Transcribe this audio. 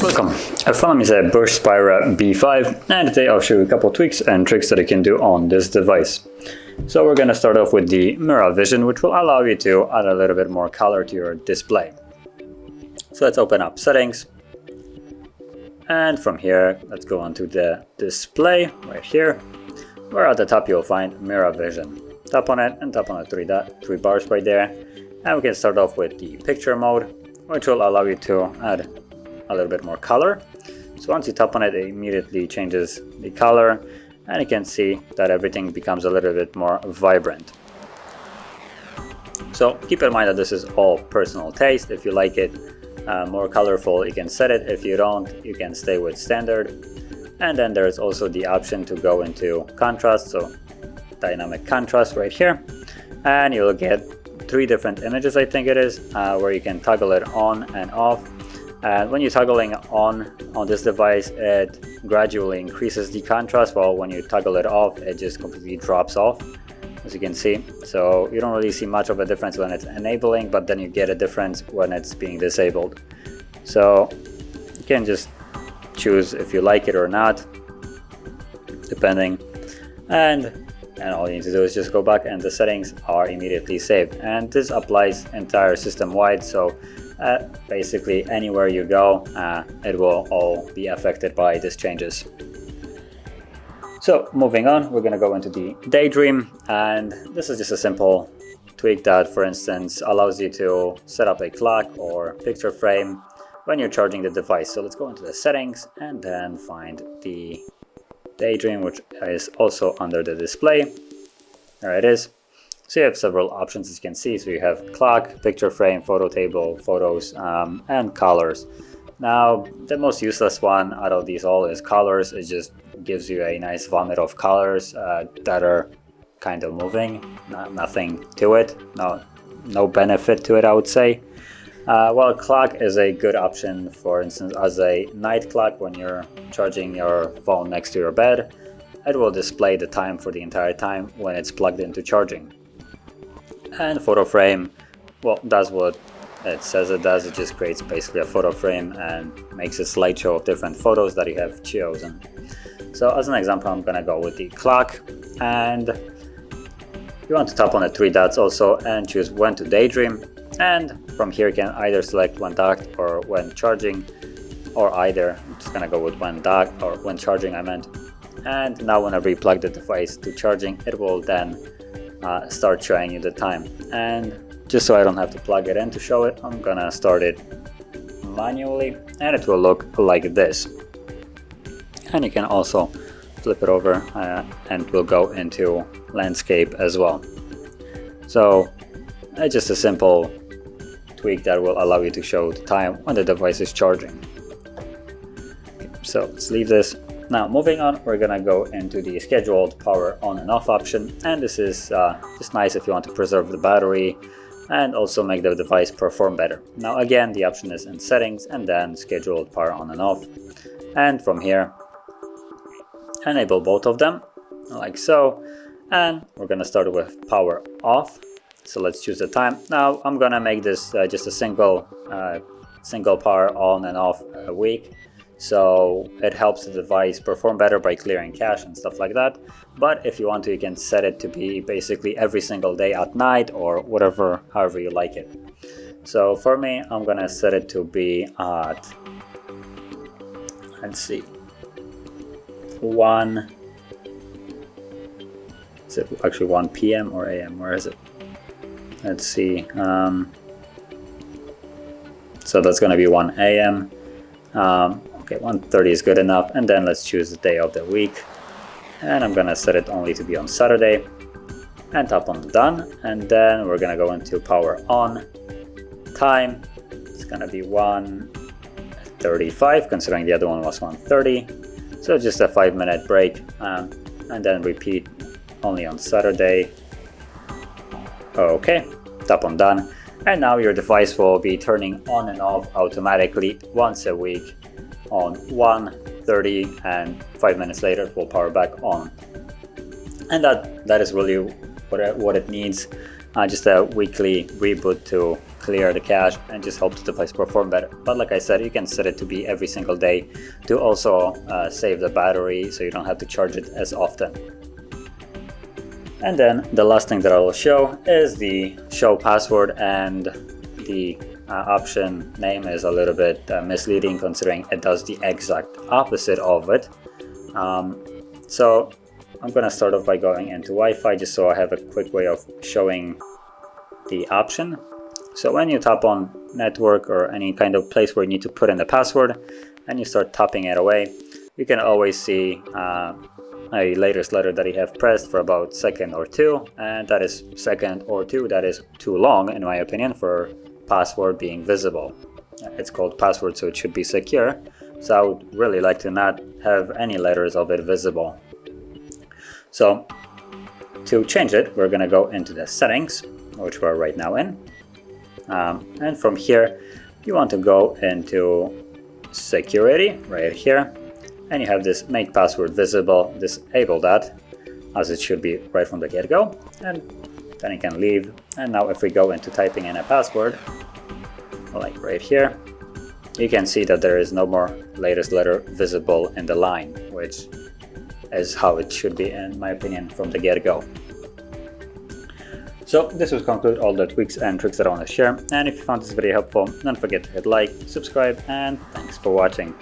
Welcome, I found me a BUSH Spira B5, and today I'll show you a couple tweaks and tricks that you can do on this device. So we're going to start off with the mirror vision, which will allow you to add a little bit more color to your display. So let's open up settings, and from here let's go onto the display right here, where at the top you'll find mirror vision. Tap on it and tap on the three bars right there, and we can start off with the picture mode, which will allow you to add a little bit more color. So once you tap on it, it immediately changes the color, and you can see that everything becomes a little bit more vibrant. So keep in mind that this is all personal taste. If you like it more colorful, you can set it. If you don't, you can stay with standard. And then there's also the option to go into contrast, so dynamic contrast right here, and you'll get 3 different images, I think it is, where you can toggle it on and off. And when you're toggling on this device, it gradually increases the contrast, while when you toggle it off, it just completely drops off, as you can see. So you don't really see much of a difference when it's enabling, but then you get a difference when it's being disabled. So you can just choose if you like it or not, depending. And all you need to do is just go back, and the settings are immediately saved. And this applies entire system wide, so basically anywhere you go, it will all be affected by these changes. So moving on, we're going to go into the Daydream, and this is just a simple tweak that, for instance, allows you to set up a clock or picture frame when you're charging the device. So let's go into the settings and then find the Daydream, which is also under the display. There it is. So you have several options, as you can see. So you have clock, picture frame, photo table, photos, and colors. Now, the most useless one out of these all is colors. It just gives you a nice vomit of colors that are kind of moving. Nothing to it. No benefit to it, I would say. Well, clock is a good option, for instance, as a night clock when you're charging your phone next to your bed. It will display the time for the entire time when it's plugged into charging. And photo frame, well, does what it says it does. It just creates basically a photo frame and makes a slideshow of different photos that you have chosen. So as an example, I'm gonna go with the clock, and you want to tap on the 3 dots also and choose when to daydream. And from here you can either select when docked or when charging, or either. I'm just gonna go with when docked, or when charging I meant. And now whenever you plug the device to charging, it will then start showing you the time. And just so I don't have to plug it in to show it, I'm gonna start it manually, and it will look like this. And you can also flip it over and we'll go into landscape as well. So it's just a simple tweak that will allow you to show the time when the device is charging. Okay, so let's leave this. Now moving on, we're gonna go into the scheduled power on and off option, and this is just nice if you want to preserve the battery and also make the device perform better. Now again, the option is in settings and then scheduled power on and off, and from here enable both of them like so, and we're gonna start with power off. So let's choose the time. Now I'm gonna make this just a single power on and off a week. So it helps the device perform better by clearing cache and stuff like that. But if you want to, you can set it to be basically every single day at night, or whatever, however you like it. So for me, I'm gonna set it to be at, let's see, 1, is it actually 1 p.m. or a.m.? Where is it? Let's see. So that's gonna be 1 a.m. Okay, 1:30 is good enough, and then let's choose the day of the week, and I'm gonna set it only to be on Saturday, and tap on done, and then we're gonna go into power on. Time, it's gonna be 1:35, considering the other one was 1:30, so just a 5-minute break, and then repeat only on Saturday. Okay, tap on done, and now your device will be turning on and off automatically once a week on 1:30, and 5 minutes later it will power back on. And that is really what it needs. just a weekly reboot to clear the cache and just help the device perform better. But like I said, you can set it to be every single day to also save the battery so you don't have to charge it as often. And then the last thing that I will show is the show password, and the option name is a little bit misleading considering it does the exact opposite of it. So I'm gonna start off by going into Wi-Fi just so I have a quick way of showing the option. So when you tap on network or any kind of place where you need to put in the password and you start tapping it away, you can always see a latest letter that you have pressed for about second or two, and that is second or two. That is too long in my opinion for password being visible. It's called password, so it should be secure. So I would really like to not have any letters of it visible. So to change it, we're going to go into the settings, which we're right now in. And from here, you want to go into security right here. And you have this make password visible. Disable that as it should be right from the get-go. And then you can leave. And now if we go into typing in a password, like right here, you can see that there is no more latest letter visible in the line, which is how it should be in my opinion from the get-go. So this will conclude all the tweaks and tricks that I want to share, and if you found this video helpful, don't forget to hit like, subscribe, and thanks for watching.